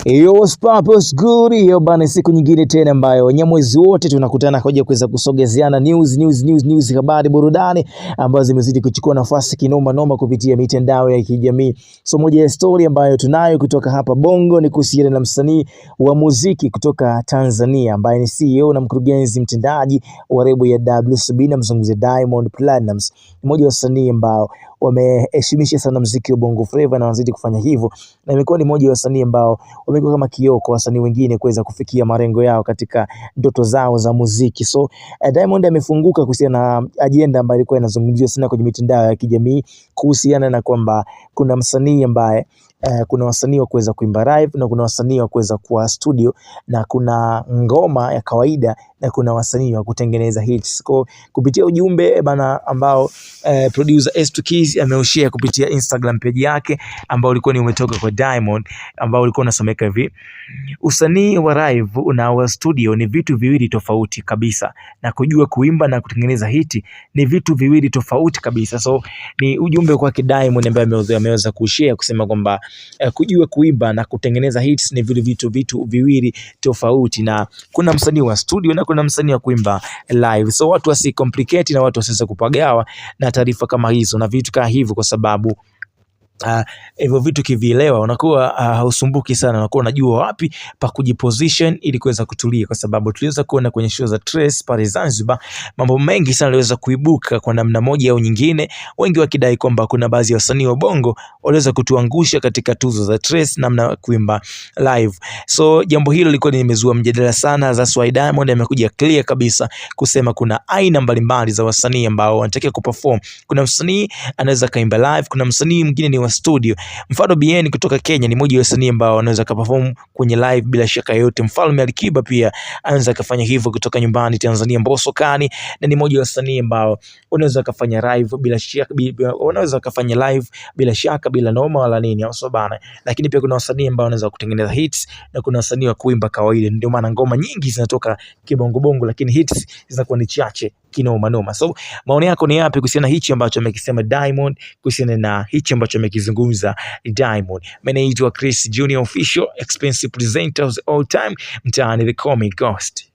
Yo, what's up, what's good? Yo bana, siku nyingine tena ambayo Wanyamwezi wote tunakutana kuja kuweza kusogezeana news, habari, burudani ambazo zimezidi kuchukua nafasi kinoma noma kupitia mitandao ya kijamii. So moja ya story ambayo tunayo kutoka hapa Bongo ni kuhusiana na msanii wa muziki kutoka Tanzania ambaye ni CEO na mkurugenzi mtendaji wa lebo ya WCB, na mzungumzia Diamond Platnumz. Mmoja wa wasanii ambao wameheshimisha sana muziki wa Bongo Flava na wanazidi kufanya hivyo, na imekuwa ni mmoja wa wasanii ambao wamekuwa kama kioo kwa wasanii wengine kuweza kufikia malengo yao katika ndoto zao za muziki. So Diamond amefunguka kuhusiana na ajenda ambayo ilikuwa inazungumziwa sana kwenye mitandao ya kijamii kuhusiana na kwamba kuna msanii ambaye kuna wasanii wa kuweza kuimba live na kuna wasanii wa kuweza kuwa studio na kuna ngoma ya kawaida na kuna wasanii wa kutengeneza hits. Kwa kupitia ujumbe bana ambao producer S2 Keys ameushare kupitia Instagram page yake ambao ulikuwa ni umetoka kwa Diamond, ambao ulikuwa unasomeka hivi: usanii wa live na wa studio ni vitu viwili tofauti kabisa, na kujua kuimba na kutengeneza hiti ni vitu viwili tofauti kabisa. So ni ujumbe kwa Diamond ambaye ameweza kushare kusema kwamba kujua kuimba na kutengeneza hits ni vitu viwili tofauti, na kuna msanii wa studio na kuna msanii wa kuimba live. So watu wasi complicate na watu wasiweze kupagawa na taarifa kama hizo na vitu kama hivyo, kwa sababu hivyo vitu kivielewa unakuwa hausumbuki sana, unakuwa unajua wapi pa kujiposition ili kuweza kutulia, kwa sababu tuliweza kuona kwenye show za Trace pale Zanzibar mambo mengi sana yaliweza kuibuka kwa namna moja au nyingine, wengi wakidai kwamba kuna baadhi ya wasanii wa Bongo waliweza kutuangusha katika tuzo za Trace namna kuimba live. So jambo hilo lilikuwa limezua mjadala sana. That's why Diamond amekuja clear kabisa kusema kuna aina mbalimbali za wasanii ambao wanatakiwa kuperform. Kuna msanii anaweza kaimba live, kuna msanii mwingine ni wa studio. Mfano Bien kutoka Kenya ni mmoja wa wasanii ambao wanaweza kuperform kwenye live bila shaka yote. Mfalme Alikiba pia anaweza kufanya hivyo kutoka nyumbani Tanzania. Mbosso Kani na ni mmoja wa wasanii ambao wanaweza kufanya live bila shaka, wanaweza kufanya live bila shaka, bila noma wala nini au sabana. Lakini pia kuna wasanii ambao wanaweza kutengeneza hits na kuna wasanii wa kuimba kawaida. Ndio maana ngoma nyingi zinatoka kibongo bongo lakini hits zinakuwa ni chache kinoma noma. So maoni yako ni yapi kuhusiana na hichi ambacho amekisema Diamond, kuhusiana na hichi ambacho amekizungumza Diamond? Mimi naitwa Chris Junior Official, expensive presenters all time, mtaani the comic ghost.